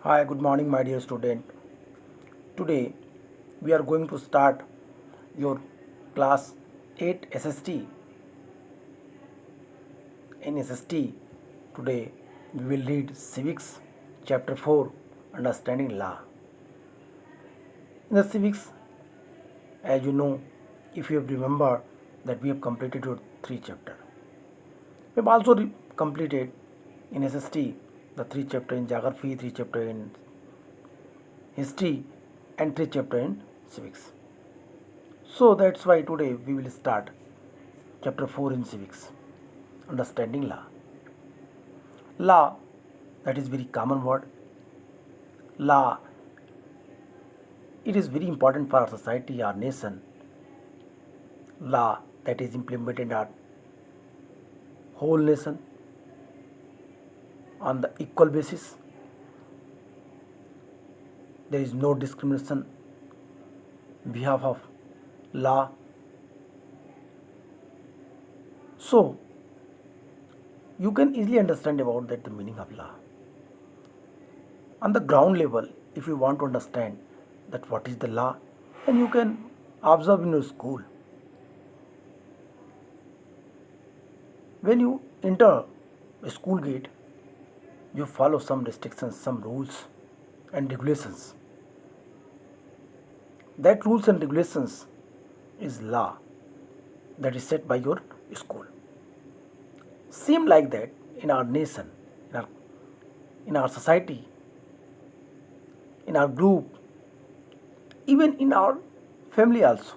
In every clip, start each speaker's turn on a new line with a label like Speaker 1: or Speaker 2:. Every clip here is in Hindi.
Speaker 1: Hi, good morning, my dear student. Today we are going to start your class 8 SST. In SST, today we will read Civics chapter 4 Understanding Law. In the Civics, as you know, if you have remembered that we have completed your 3 chapter. We have also completed in SST the 3 chapter in geography, 3 chapter in history and 3 chapter in civics. So that's why today we will start chapter 4 in civics, understanding law. Law, that is very common word. Law, it is very important for our society, our nation. Law that is implemented in our whole nation on the equal basis. There is no discrimination behalf of law. So you can easily understand about that the meaning of law. On the ground level, if you want to understand that what is the law, then you can observe in your school. When you enter a school gate, you follow some restrictions, some rules and regulations. That rules and regulations is law that is set by your school. Same like that in our nation, in our, in our society, in our group, even in our family also.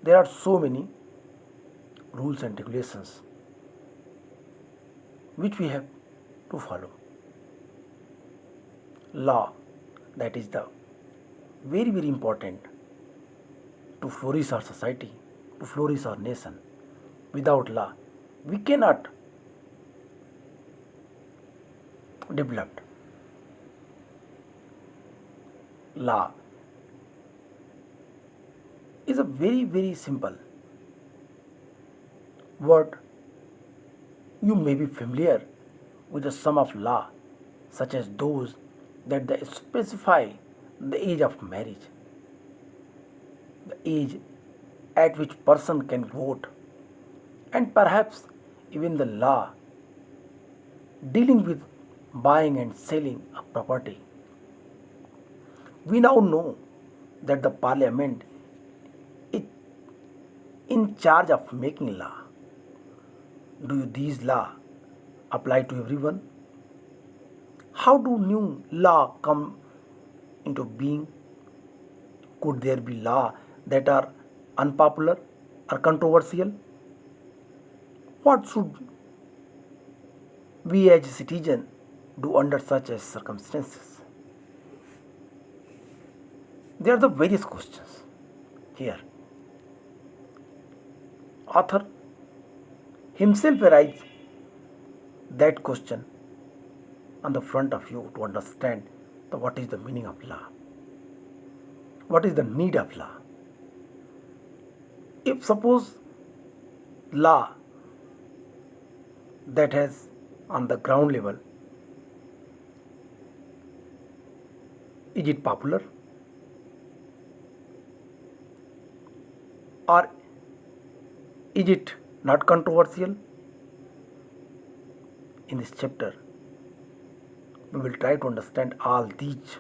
Speaker 1: There are so many rules and regulations which we have to follow. Law, that is the very important to flourish our society, to flourish our nation. Without law, we cannot develop. Law is a very simple word. You may be familiar with the sum of law, such as those that they specify the age of marriage, the age at which person can vote, and perhaps even the law dealing with buying and selling of property. We now know that the parliament is in charge of making law. Do these law apply to everyone? How do new law come into being? Could there be law that are unpopular or controversial? What should we as citizens do under such as circumstances? There are the various questions here. Author himself arises that question on the front of you to understand what is the meaning of law, what is the need of law. If suppose law that has on the ground level, is it popular or is it not controversial? In this chapter we will try to understand all these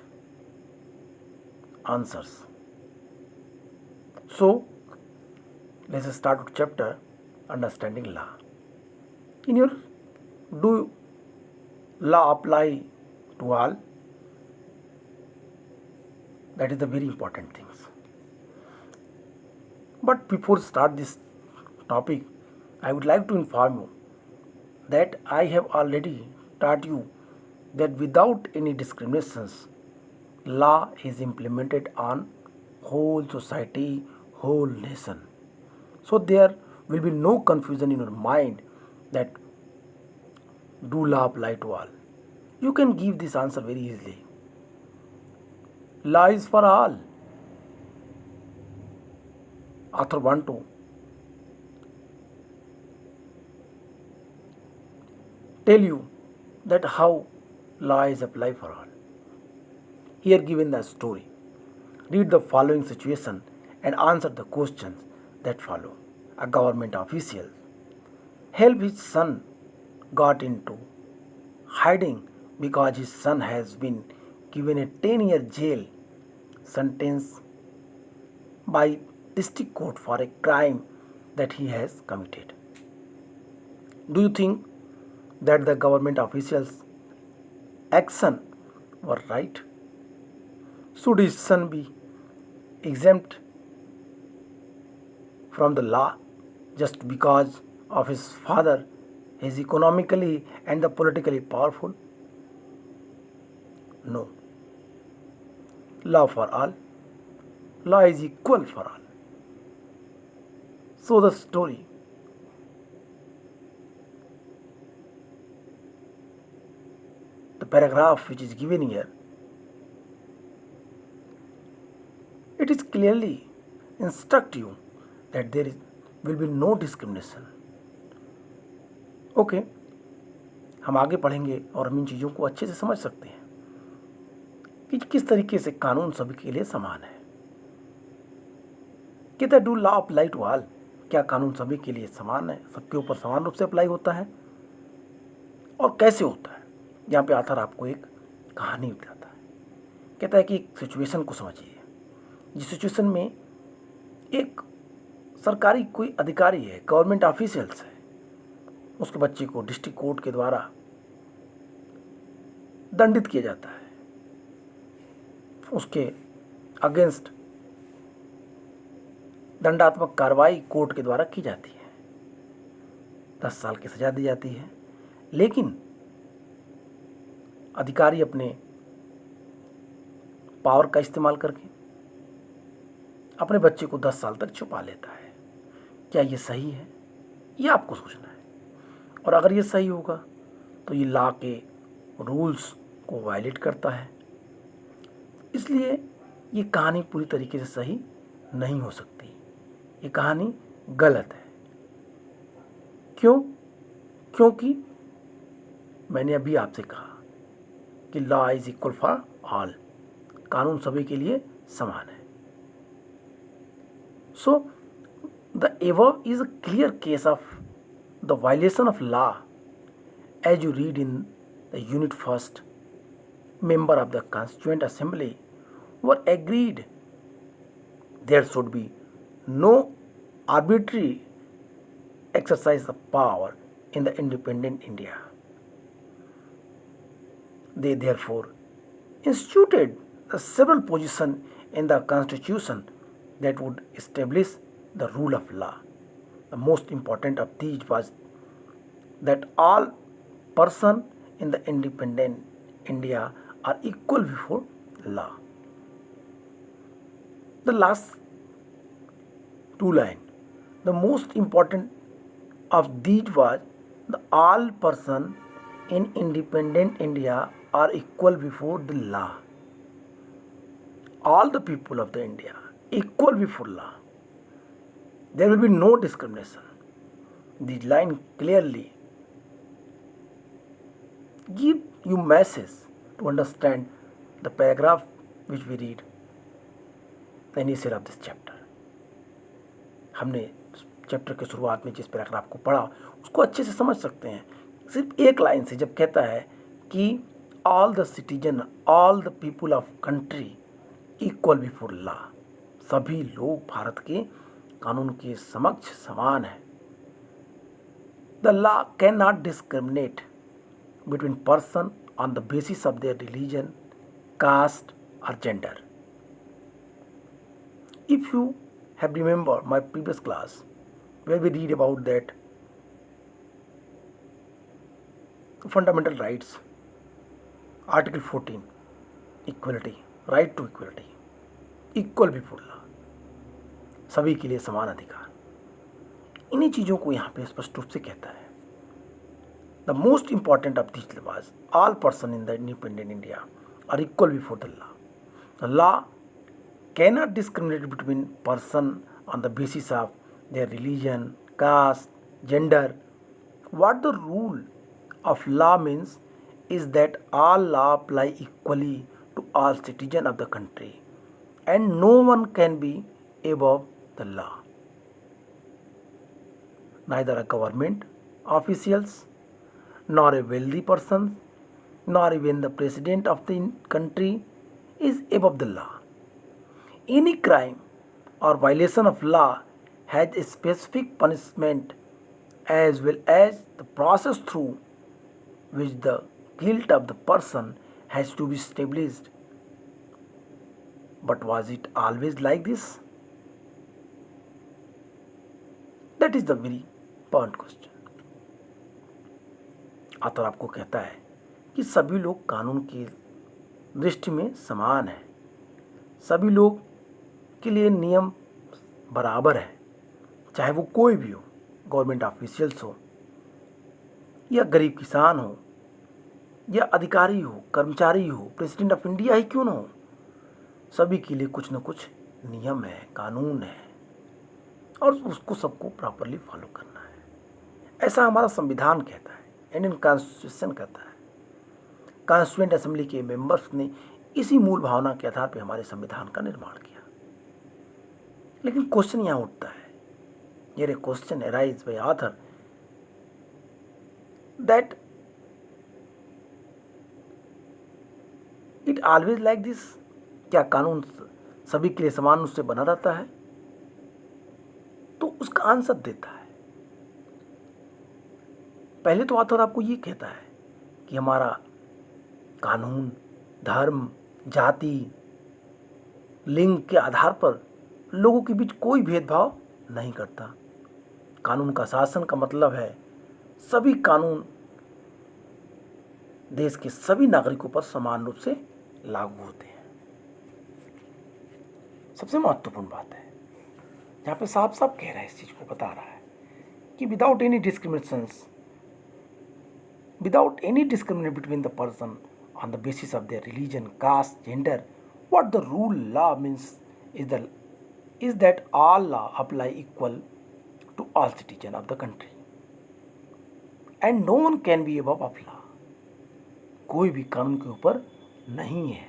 Speaker 1: answers. So let's start with chapter understanding law. In your, do law apply to all? That is the very important things. But before start this topic, I would like to inform you that I have already taught you that without any discriminations, law is implemented on whole society, whole nation. So there will be no confusion in your mind that do law apply to all. You can give this answer very easily. Law is for all. Author want to tell you that how law is applied for all. Here given the story, read the following situation and answer the questions that follow. A government official helped his son got into hiding because his son has been given a 10-year jail sentence by district court for a crime that he has committed. Do you think that the government officials' action were right? Should his son be exempt from the law just because of his father is economically and the politically powerful? No. Law for all. Law is equal for all. So the story. The paragraph which is given here, it is clearly instruct you that will be no discrimination. Okay हम आगे पढ़ेंगे और हम इन चीज़ों को अच्छे से समझ सकते हैं कि किस तरीके से कानून सभी के लिए समान है. कहता है do law apply to all. क्या कानून सभी के लिए समान है, सबके ऊपर समान रूप से अप्लाई होता है और कैसे होता है. यहाँ पे आथर आपको एक कहानी बताता है. कहता है कि एक सिचुएशन को समझिए जिस सिचुएशन में एक सरकारी कोई अधिकारी है, गवर्नमेंट ऑफिशियल्स है, उसके बच्चे को डिस्ट्रिक्ट कोर्ट के द्वारा दंडित किया जाता है. उसके अगेंस्ट दंडात्मक कार्रवाई कोर्ट के द्वारा की जाती है. 10 साल की सजा दी जाती है. लेकिन अधिकारी अपने पावर का इस्तेमाल करके अपने बच्चे को 10 साल तक छुपा लेता है. क्या ये सही है? ये आपको सोचना है. और अगर ये सही होगा तो ये लॉ के रूल्स को वायलेट करता है. इसलिए ये कहानी पूरी तरीके से सही नहीं हो सकती. ये कहानी गलत है. क्यों? क्योंकि मैंने अभी आपसे कहा कि law is equal for all. कानून सभी के लिए समान है. So the above is a clear case of the violation of law as you read in the unit first. Member of the Constituent Assembly were agreed there should be no arbitrary exercise of power in the independent India. They therefore instituted the several positions in the constitution that would establish the rule of law. The most important of these was that all persons in the independent India are equal before law. The last two lines, the most important of these was the all persons in independent India are equal before the law. All the people of the India equal before law. There will be no discrimination. This line clearly give you message to understand the paragraph which we read the initial of this chapter. हमने चैप्टर के शुरुआत में जिस पैराग्राफ को पढ़ा उसको अच्छे से समझ सकते हैं. सिर्फ एक लाइन से जब कहता है कि all the citizen, all the people of country equal before law. सभी लोग भारत के कानून के समक्ष समान है. The law can not discriminate between person on the basis of their religion, caste और gender. If you have remembered my previous class where we read about that fundamental rights, article 14, equality, right to equality, equal before law, सभी के लिए समान अधिकार. इन्हीं चीज़ों को यहाँ पे स्पष्ट रूप से कहता है. The most important of this was all person in the independent India are equal before the law. The law cannot discriminate between person on the basis of their religion, caste, gender. What the rule of law means is that all law apply equally to all citizens of the country and no one can be above the law. Neither a government officials nor a wealthy person nor even the president of the country is above the law. Any crime or violation of law has a specific punishment as well as the process through which the guilt of the person has to be established. But was it always like this? That is the very point question. author आपको कहता है कि सभी लोग कानून की दृष्टि में समान हैं, सभी लोग के लिए नियम बराबर है, चाहे वो कोई भी हो, गवर्नमेंट ऑफिशियल्स हो या गरीब किसान हो या अधिकारी हो, कर्मचारी हो, प्रेसिडेंट ऑफ इंडिया ही क्यों ना हो, सभी के लिए कुछ न कुछ नियम है, कानून है और उसको सबको प्रॉपरली फॉलो करना है। ऐसा हमारा संविधान कहता है, इंडियन कॉन्स्टिट्यूशन कहता है। कॉन्स्टिट्यूएंट असेंबली के मेंबर्स ने इसी मूल भावना के आधार पर हमारे संविधान का निर्माण किया। लेकिन क्वेश्चन यहाँ उठता है, ये question arise by author that it always like this, क्या कानून सभी के लिए समान रूप से बना रहता है? तो उसका आंसर देता है। पहले तो ऑथर आपको ये कहता है कि हमारा कानून धर्म, जाति, लिंग के आधार पर लोगों के बीच कोई भेदभाव नहीं करता। कानून का शासन का मतलब है सभी कानून देश के सभी नागरिकों पर समान रूप से लागू होते हैं। सबसे महत्वपूर्ण बात है यहाँ पे साफ साफ कह रहा है, इस चीज को बता रहा है कि without any discrimination between the person on the basis of their religion, caste, gender, what the rule law means is that all law apply equal to all citizens of the country and no one can be above of law. कोई भी कानून के ऊपर नहीं है,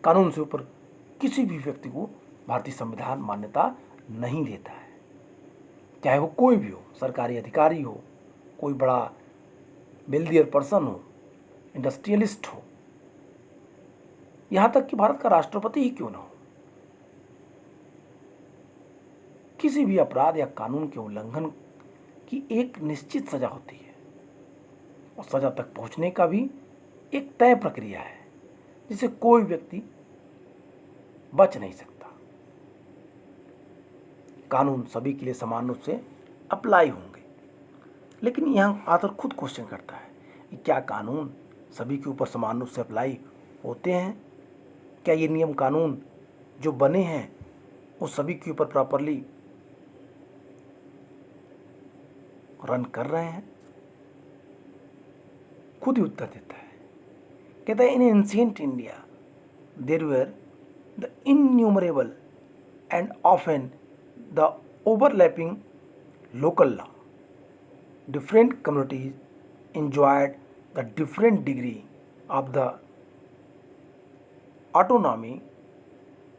Speaker 1: कानून से ऊपर किसी भी व्यक्ति को भारतीय संविधान मान्यता नहीं देता है, चाहे वो कोई भी हो, सरकारी अधिकारी हो, कोई बड़ा वेल्दियर पर्सन हो, इंडस्ट्रियलिस्ट हो, यहां तक कि भारत का राष्ट्रपति ही क्यों ना हो। किसी भी अपराध या कानून के उल्लंघन की एक निश्चित सजा होती है और सजा तक पहुंचने का भी एक तय प्रक्रिया है जिसे कोई व्यक्ति बच नहीं सकता। कानून सभी के लिए समान रूप से अप्लाई होंगे, लेकिन यहाँ आकर खुद क्वेश्चन करता है कि क्या कानून सभी के ऊपर समान रूप से अप्लाई होते हैं? क्या ये नियम कानून जो बने हैं वो सभी के ऊपर प्रॉपरली रन कर रहे हैं? खुद ही उत्तर देता है, कहता है in ancient India there were the innumerable and often the overlapping local law, different communities enjoyed the different degree of the autonomy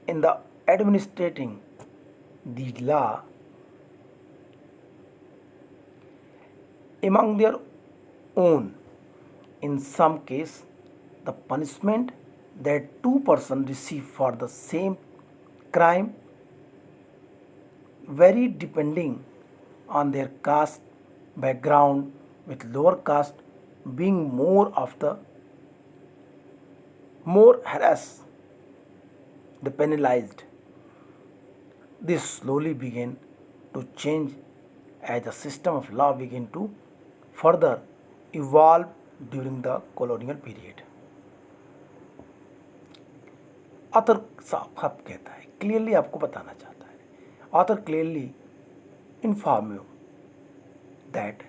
Speaker 1: in the administrating the law among their own. In some case, the punishment that two persons receive for the same crime vary depending on their caste background, with lower caste being more harassed, penalized. This slowly began to change as the system of law began to further evolve during the colonial period. Author साफ कहता है, क्लियरली आपको बताना चाहता है, author clearly inform you that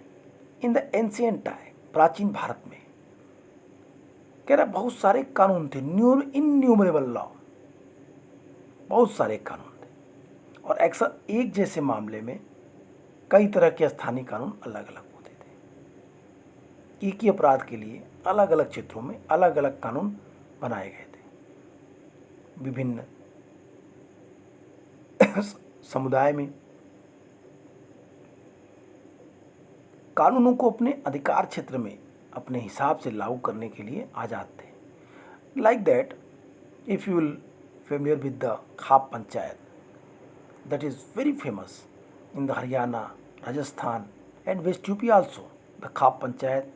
Speaker 1: in the ancient time, प्राचीन भारत में कह रहा बहुत सारे कानून थे, इन्यूमरेबल लॉ, बहुत सारे कानून थे और अक्सर एक जैसे मामले में कई तरह के स्थानीय कानून अलग अलग होते थे। एक ही अपराध के लिए अलग अलग क्षेत्रों में अलग अलग कानून बनाए गए थे। विभिन्न समुदाय में कानूनों को अपने अधिकार क्षेत्र में अपने हिसाब से लागू करने के लिए आज़ाद थे। Like that, if you will familiar with the khap panchayat, that is very famous in the Haryana, Rajasthan and West UP also. The Khap Panchayat,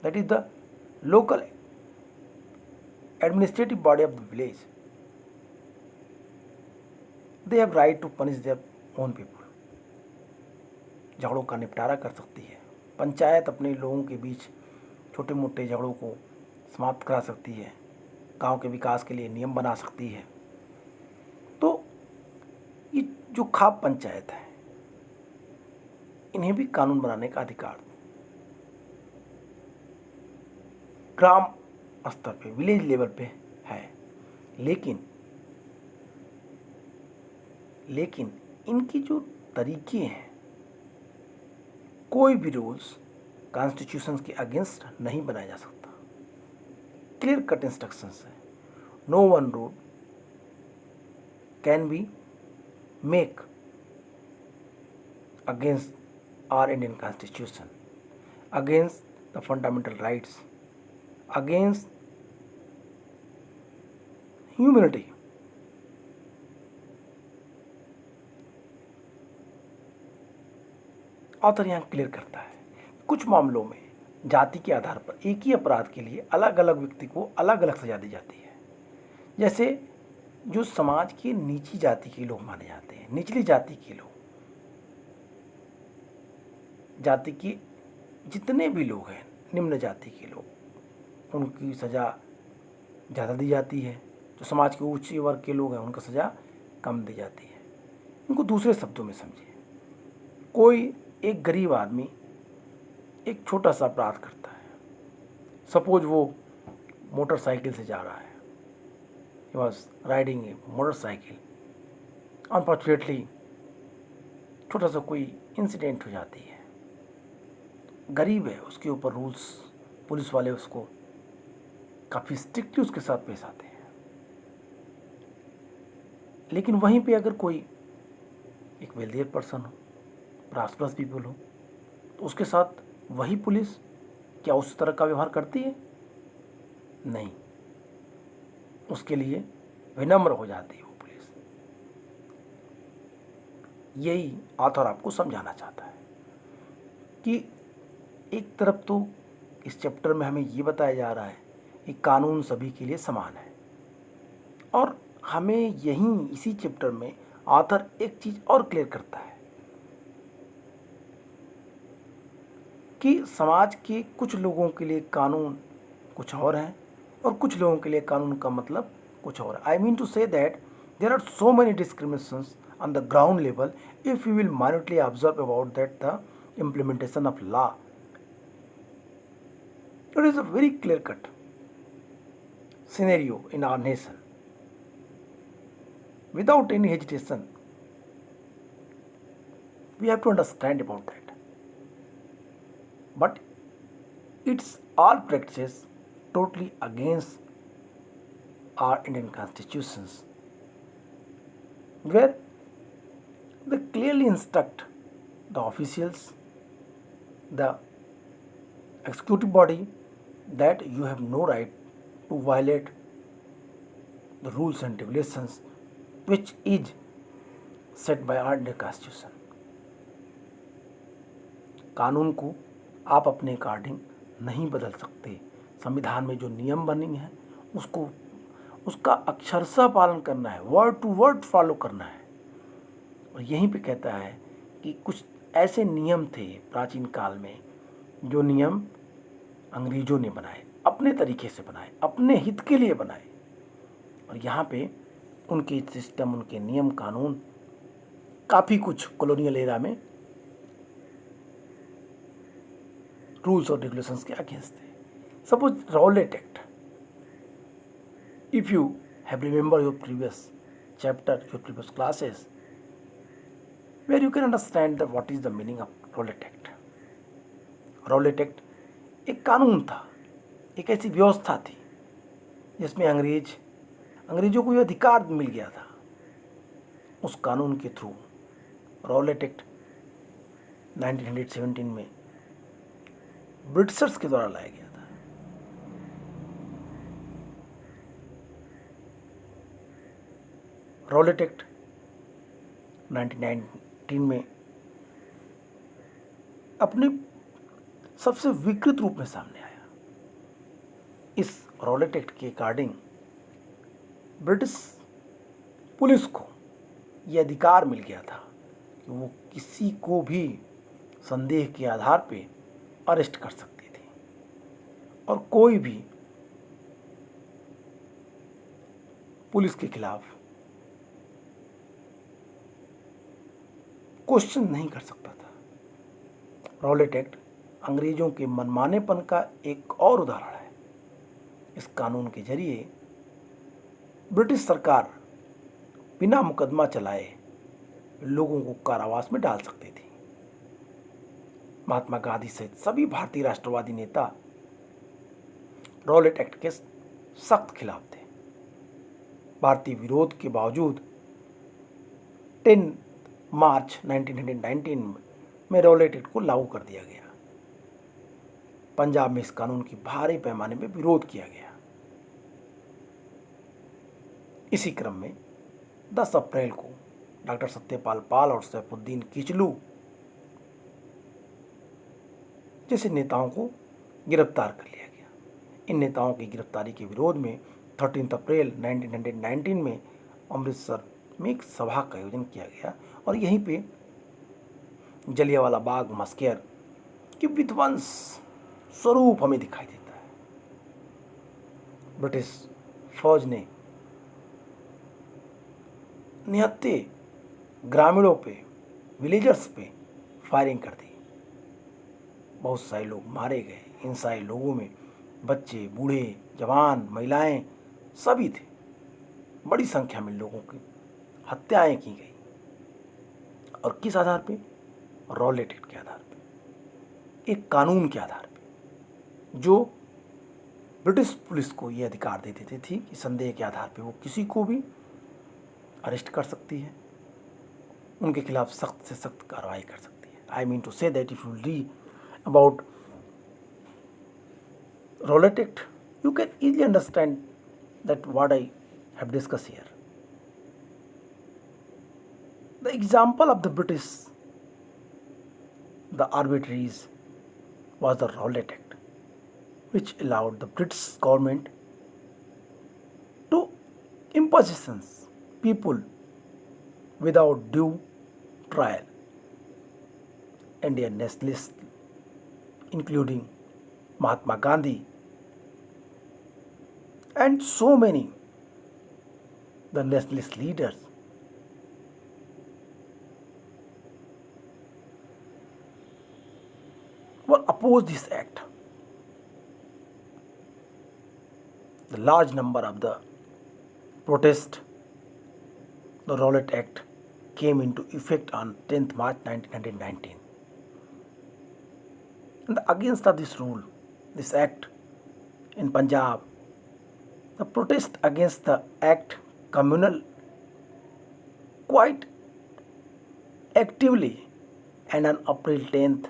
Speaker 1: that is the local administrative body of the village. They have right to punish their own people. झगड़ों का निपटारा कर सकती है। पंचायत अपने लोगों के बीच छोटे मोटे झगड़ों को समाप्त करा सकती है, गांव के विकास के लिए नियम बना सकती है। तो ये जो खाप पंचायत है, इन्हें भी कानून बनाने का अधिकार ग्राम स्तर पे, विलेज लेवल पे है। लेकिन इनकी जो तरीके हैं, कोई भी रूल्स कॉन्स्टिट्यूशन के अगेंस्ट नहीं बनाया जा सकता। क्लियर कट इंस्ट्रक्शंस है। No one rule can be make against our Indian Constitution, against the fundamental rights, against humanity. Author यहाँ क्लियर करता है, कुछ मामलों में जाति के आधार पर एक ही अपराध के लिए अलग अलग व्यक्ति को अलग अलग सजा दी जाती है। जैसे जो समाज के नीची जाति के लोग माने जाते हैं, निचली जाति के लोग, जाति के जितने भी लोग हैं, निम्न जाति के लोग, उनकी सज़ा ज़्यादा दी जाती है। जो समाज के उच्च वर्ग के लोग हैं, उनका सज़ा कम दी जाती है। इनको दूसरे शब्दों में समझिए, कोई एक गरीब आदमी एक छोटा सा अपराध करता है। सपोज वो मोटरसाइकिल से जा रहा है, he was riding A motorcycle, unfortunately छोटा सा कोई इंसिडेंट हो जाती है। गरीब है, उसके ऊपर रूल्स, पुलिस वाले उसको काफ़ी स्ट्रिक्टली उसके साथ पेश आते हैं। लेकिन वहीं पे अगर कोई एक वेल्दियर पर्सन हो, प्रॉस्परस पीपल हो, तो उसके साथ वही पुलिस क्या उस तरह का व्यवहार करती है? नहीं, उसके लिए विनम्र हो जाती है वो पुलिस। यही ऑथर आपको समझाना चाहता है कि एक तरफ तो इस चैप्टर में हमें ये बताया जा रहा है कि कानून सभी के लिए समान है, और हमें यहीं इसी चैप्टर में ऑथर एक चीज़ और क्लियर करता है कि समाज के कुछ लोगों के लिए कानून कुछ और है और कुछ लोगों के लिए कानून का मतलब कुछ और है। I mean to say that there are so many discriminations on the ground level if we will minutely observe about that the implementation of law. It is a very clear cut scenario in our nation. Without any hesitation, we have to understand about that. But it's all practices totally against our Indian constitutions, where they clearly instruct the officials, the executive body, that you have no right to violate the rules and regulations which is set by our Indian Constitution. कानून को आप अपने अकॉर्डिंग नहीं बदल सकते। संविधान में जो नियम बनी है उसको, उसका अक्षरशः पालन करना है, वर्ड टू वर्ड फॉलो करना है। और यहीं पे कहता है कि कुछ ऐसे नियम थे प्राचीन काल में, जो नियम अंग्रेजों ने बनाए, अपने तरीके से बनाए, अपने हित के लिए बनाए, और यहाँ पे उनके सिस्टम, उनके नियम कानून काफ़ी कुछ कॉलोनियल एरा में रूल्स और रेगुलेशंस के अगेंस्ट थे। Suppose Rowlatt act, if you have remember your previous chapter, your previous classes, where you can understand that what is the meaning of Rowlatt Act. Rowlatt Act एक कानून था, एक ऐसी व्यवस्था थी जिसमें अंग्रेजों को यह अधिकार मिल गया था। उस कानून के थ्रू रॉलेट एक्ट 1917 में ब्रिटिशर्स के द्वारा लाया गया था। रॉलेट एक्ट 1919 में अपने सबसे विकृत रूप में सामने आया। इस रॉलेट एक्ट के अकॉर्डिंग ब्रिटिश पुलिस को यह अधिकार मिल गया था कि वो किसी को भी संदेह के आधार पे अरेस्ट कर सकती थी और कोई भी पुलिस के खिलाफ क्वेश्चन नहीं कर सकता था। रॉलेट एक्ट अंग्रेजों के मनमानेपन का एक और उदाहरण है। इस कानून के जरिए ब्रिटिश सरकार बिना मुकदमा चलाए लोगों को कारावास में डाल सकती थी। महात्मा गांधी सहित सभी भारतीय राष्ट्रवादी नेता रॉलेट एक्ट के सख्त खिलाफ थे। भारतीय विरोध के बावजूद 10 मार्च 1919 में रॉलेट एक्ट को लागू कर दिया गया। पंजाब में इस कानून की भारी पैमाने पर विरोध किया गया। इसी क्रम में 10 अप्रैल को डॉक्टर सत्यपाल पाल और सैफुद्दीन किचलू जैसे नेताओं को गिरफ्तार कर लिया गया। इन नेताओं की गिरफ्तारी के विरोध में 13 अप्रैल 1919 में अमृतसर में एक सभा का आयोजन किया गया और यहीं पे जलियांवाला बाग मस्केर की विध्वंस स्वरूप हमें दिखाई देता है। ब्रिटिश फौज ने निहत्थे ग्रामीणों पे, विलेजर्स पे फायरिंग कर दी। बहुत सारे लोग मारे गए। इन सारे लोगों में बच्चे, बूढ़े, जवान, महिलाएं सभी थे। बड़ी संख्या में लोगों की हत्याएं की गई। और किस आधार पे? रॉलेट एक्ट के आधार पे, एक कानून के आधार पे, जो ब्रिटिश पुलिस को यह अधिकार दे देती थी कि संदेह के आधार पे वो किसी को भी अरेस्ट कर सकती है, उनके खिलाफ सख्त से सख्त कार्रवाई कर सकती है। I mean to say that if you read about Rowlatt Act, you can easily understand that what I have discussed here. The example of the British, the arbitraries, was the Rowlatt Act, which allowed the British government to imposition people without due trial. Indian nationalists, including Mahatma Gandhi, and so many the nationalist leaders were opposed this act. The large number of the protest, the Rowlatt Act came into effect on 10th March 1919. And against of this rule, this act in Punjab, the protest against the act communal quite actively, and on April 10th,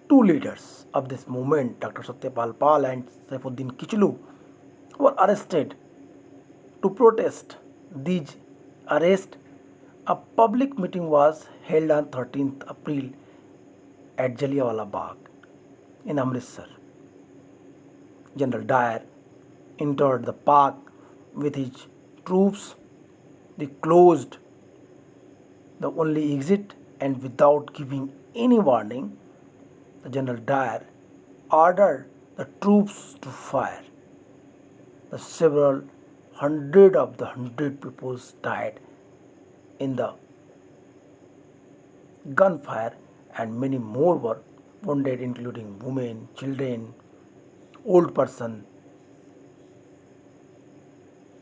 Speaker 1: two leaders of this movement, Dr. Satyapal Pal and Saifuddin Kichlu, were arrested to protest these arrests. A public meeting was held on 13th April at Jallianwala Bagh in Amritsar. General Dyer entered the park with his troops. They closed the only exit, and without giving any warning, the General Dyer ordered the troops to fire. The several hundred people died in the gunfire, and many more were wounded, including women, children, old person.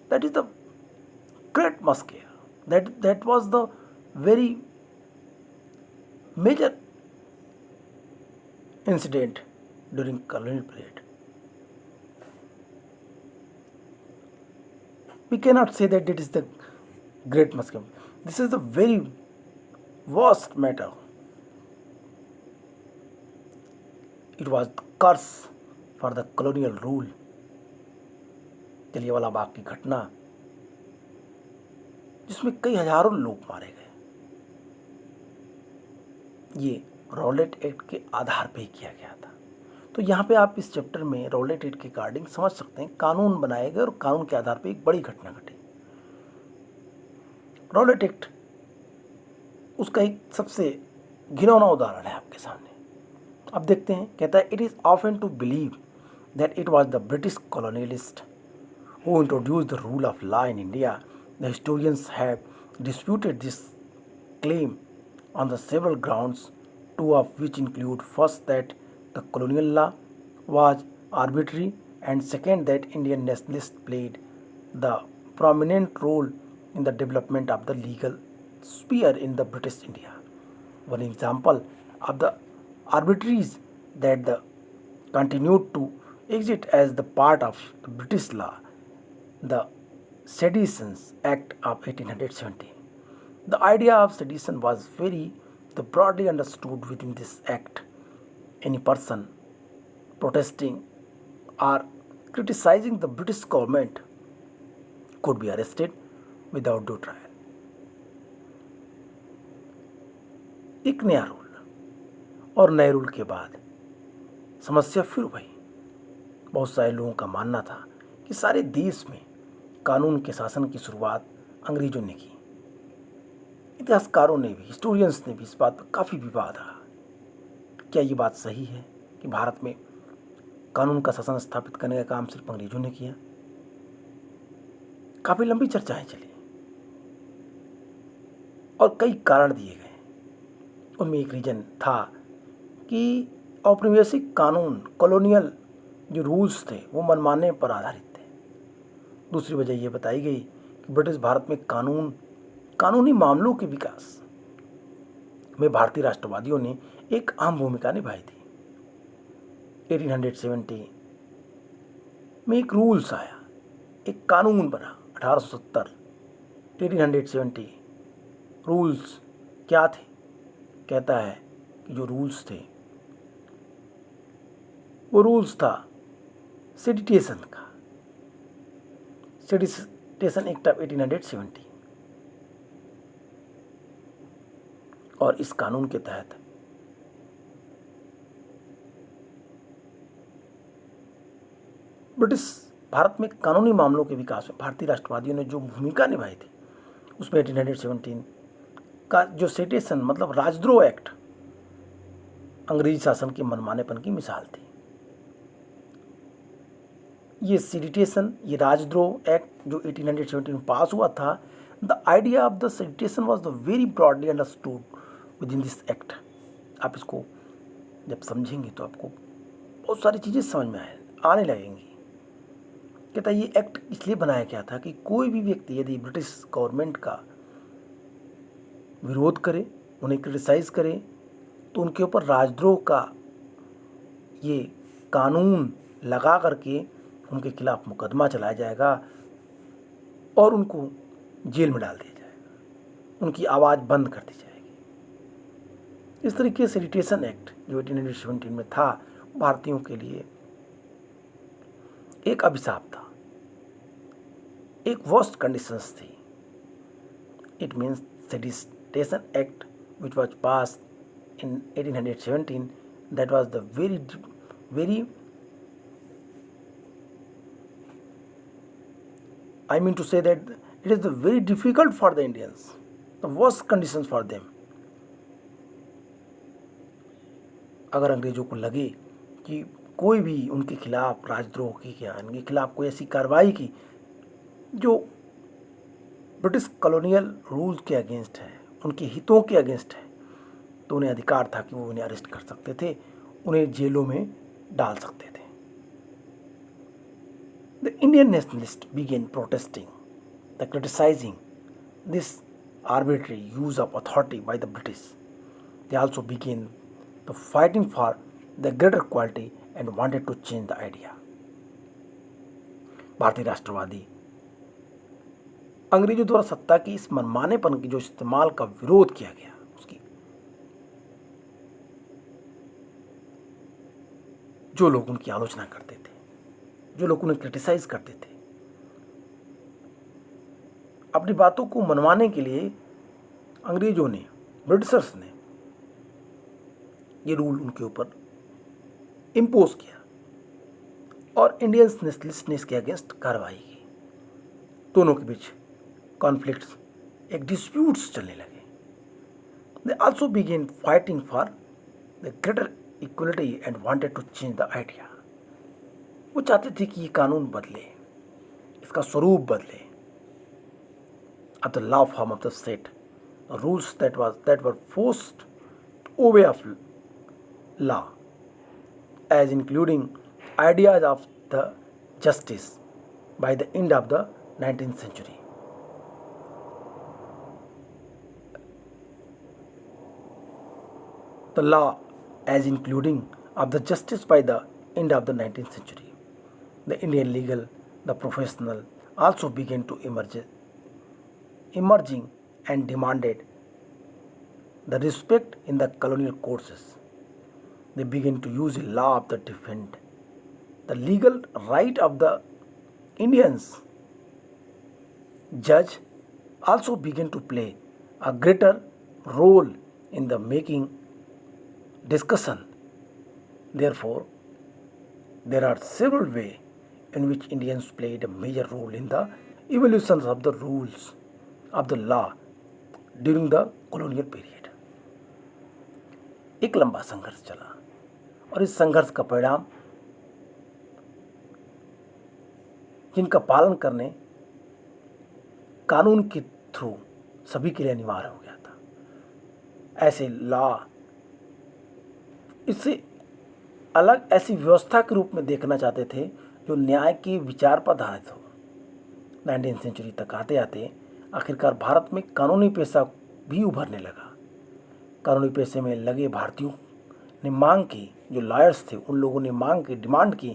Speaker 1: That is the great massacre. That was the very major incident during colonial period. We cannot say that it is the great Muslim. This is a very vast matter. It was the curse for the colonial rule. Jallianwala Bagh की घटना जिसमें कई हजारों लोग मारे गए, ये रॉलेट एक्ट के आधार पर ही किया गया था। तो यहाँ पे आप इस चैप्टर में रॉलेट एक्ट के अकॉर्डिंग समझ सकते हैं कानून बनाए गए और कानून के आधार पर एक बड़ी घटना घटी। रॉलेट एक्ट उसका एक सबसे घिनौना उदाहरण है आपके सामने। अब देखते हैं, कहता है it is often to believe that it was the British colonialist who introduced the rule of law in India. The historians have disputed this claim on the several grounds, two of which include first that the colonial law was arbitrary, and second that Indian nationalists played the prominent role in the development of the legal sphere in the British India. One example of the arbitraries that the continued to exist as the part of the British law, the Sedition Act of 1870. The idea of sedition was very broadly understood within this act. Any person protesting or criticizing the British government could be arrested without due trial. एक नया रूल और नए रूल के बाद समस्या फिर हुई। बहुत सारे लोगों का मानना था कि सारे देश में कानून के शासन की शुरुआत अंग्रेजों ने की। इतिहासकारों ने भी, हिस्टोरियंस ने भी इस बात पर काफ़ी विवाद रहा। क्या ये बात सही है कि भारत में कानून का शासन स्थापित करने का काम सिर्फ अंग्रेजों ने किया? काफ़ी लंबी चर्चाएं चली और कई कारण दिए गए। उनमें एक रीजन था कि औपनिवेशिक कानून, कॉलोनियल जो रूल्स थे वो मनमाने पर आधारित थे। दूसरी वजह यह बताई गई कि ब्रिटिश भारत में कानूनी मामलों के विकास में भारतीय राष्ट्रवादियों ने एक अहम भूमिका निभाई थी। 1870 में एक रूल्स आया, एक कानून बना। 1870 1870 रूल्स क्या थे? कहता है कि जो रूल्स थे वो रूल्स था सेडिटेशन का, सेडिटेशन एक्ट ऑफ 1870। और इस कानून के तहत ब्रिटिश भारत में कानूनी मामलों के विकास में भारतीय राष्ट्रवादियों ने जो भूमिका निभाई थी उसमें 1817 का जो सेडिटेशन मतलब राजद्रोह एक्ट अंग्रेजी शासन के मनमानेपन की मिसाल थी। ये सेडिटेशन, ये राजद्रोह एक्ट जो 1817 में पास हुआ था, the idea of the sedition was the very broadly understood within this act. आप इसको जब समझेंगे तो आपको बहुत सारी चीज़ें समझ में आने लगेंगी। कहता है ये एक्ट इसलिए बनाया गया था कि कोई भी व्यक्ति यदि ब्रिटिश गवर्नमेंट का विरोध करे, उन्हें क्रिटिसाइज करे, तो उनके ऊपर राजद्रोह का ये कानून लगा करके उनके खिलाफ मुकदमा चलाया जाएगा और उनको जेल में डाल दिया जाएगा, उनकी आवाज़ बंद कर दी जाएगी। इस तरीके से सेडिटेशन एक्ट जो 1817 में था भारतीयों के लिए एक अभिशाप था, एक वर्स्ट कंडीशंस थी। It means sedition act which was passed in 1817, that was the very I mean to say that it is the very difficult for the Indians, the worst conditions for them. अगर अंग्रेजों को लगे कि कोई भी उनके खिलाफ राजद्रोह की या उनके खिलाफ कोई ऐसी कार्रवाई की जो ब्रिटिश कॉलोनियल रूल्स के अगेंस्ट है, उनके हितों के अगेंस्ट है, तो उन्हें अधिकार था कि वो उन्हें अरेस्ट कर सकते थे, उन्हें जेलों में डाल सकते थे। The Indian nationalists began protesting, the criticizing this arbitrary use of authority by the British. They also began the fighting for the greater equality and wanted to change the idea. भारतीय राष्ट्रवादी अंग्रेजों द्वारा सत्ता की इस मनमानेपन की जो इस्तेमाल का विरोध किया गया, उसकी जो लोग उनकी आलोचना करते थे, जो लोग उन्हें क्रिटिसाइज करते थे, अपनी बातों को मनवाने के लिए अंग्रेजों ने, ब्रिटिशर्स ने ये रूल उनके ऊपर इम्पोज किया और इंडियन नेशनलिस्ट ने इसके अगेंस्ट कार्रवाई की। दोनों के बीच कॉन्फ्लिक्ट्स, एक डिस्प्यूट्स चलने लगे। They also begin fighting for the greater equality and wanted to change the idea. वो चाहते थे कि ये कानून बदले, इसका स्वरूप बदले। of the law form of the state, rules that were forced to obey of law, as including ideas of the justice by the end of the 19th century. The law as including of the justice by the end of the 19th century. The Indian legal, the professional also began to emerging and demanded the respect in the colonial courts. They began to use a law of the defend the legal right of the Indians. Judge also began to play a greater role in the making discussion. Therefore, there are several ways in which Indians played a major role in the evolution of the rules of the law during the colonial period. एक लंबा संघर्ष चला और इस संघर्ष का परिणाम जिनका पालन करने कानून के थ्रू सभी के लिए अनिवार्य हो गया था। ऐसे लॉ इससे अलग ऐसी व्यवस्था के रूप में देखना चाहते थे जो न्याय के विचार पर आधारित हो। 19th सेंचुरी तक आते आते आखिरकार भारत में कानूनी पेशा भी उभरने लगा। कानूनी पेशे में लगे भारतीयों ने मांग की, जो लॉयर्स थे उन लोगों ने मांग की, डिमांड की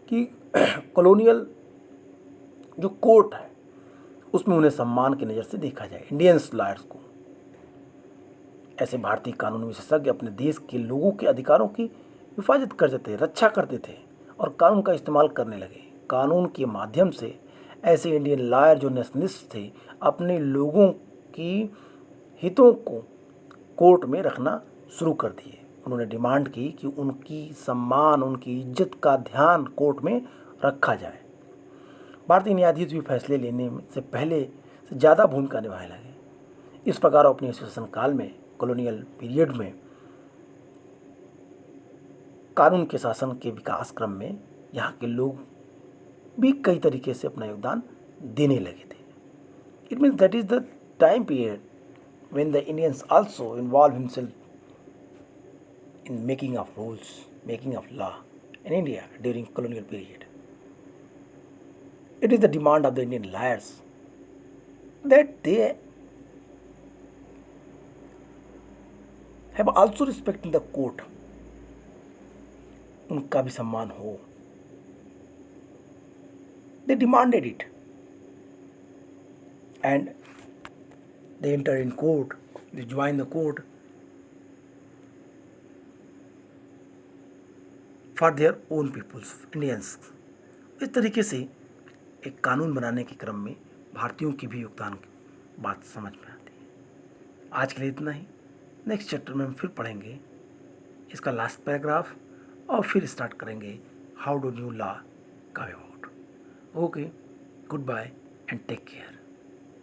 Speaker 1: कि कॉलोनियल जो कोर्ट है उसमें उन्हें सम्मान की नज़र से देखा जाए, इंडियंस लॉयर्स को। ऐसे भारतीय कानून विशेषज्ञ अपने देश के लोगों के अधिकारों की हिफाजत करते थे, रक्षा करते थे और कानून का इस्तेमाल करने लगे। कानून के माध्यम से ऐसे इंडियन लॉयर जो नेशनलिस्ट थे अपने लोगों की हितों को कोर्ट में रखना शुरू कर दिए। उन्होंने डिमांड की कि उनकी सम्मान, उनकी इज्जत का ध्यान कोर्ट में रखा जाए। भारतीय न्यायाधीश भी फैसले लेने से पहले से ज़्यादा भूमिका निभाने लगे। इस प्रकार अपने शासन काल में, कॉलोनियल पीरियड में, कानून के शासन के विकास क्रम में यहाँ के लोग भी कई तरीके से अपना योगदान देने लगे थे। It means that is the time period when the Indians also involve himself in making of rules, making of law in India during colonial period. It is the demand of the Indian lawyers that they have also respect in the court. उनका भी सम्मान हो. They demanded it. And they enter in court, they join the court for their own peoples, Indians. इस तरीके से एक कानून बनाने के क्रम में भारतीयों की भी योगदान की बात समझ में आती है। आज के लिए इतना ही। नेक्स्ट चैप्टर में हम फिर पढ़ेंगे इसका लास्ट पैराग्राफ और फिर स्टार्ट करेंगे how do new law come about. Okay, good bye and take care.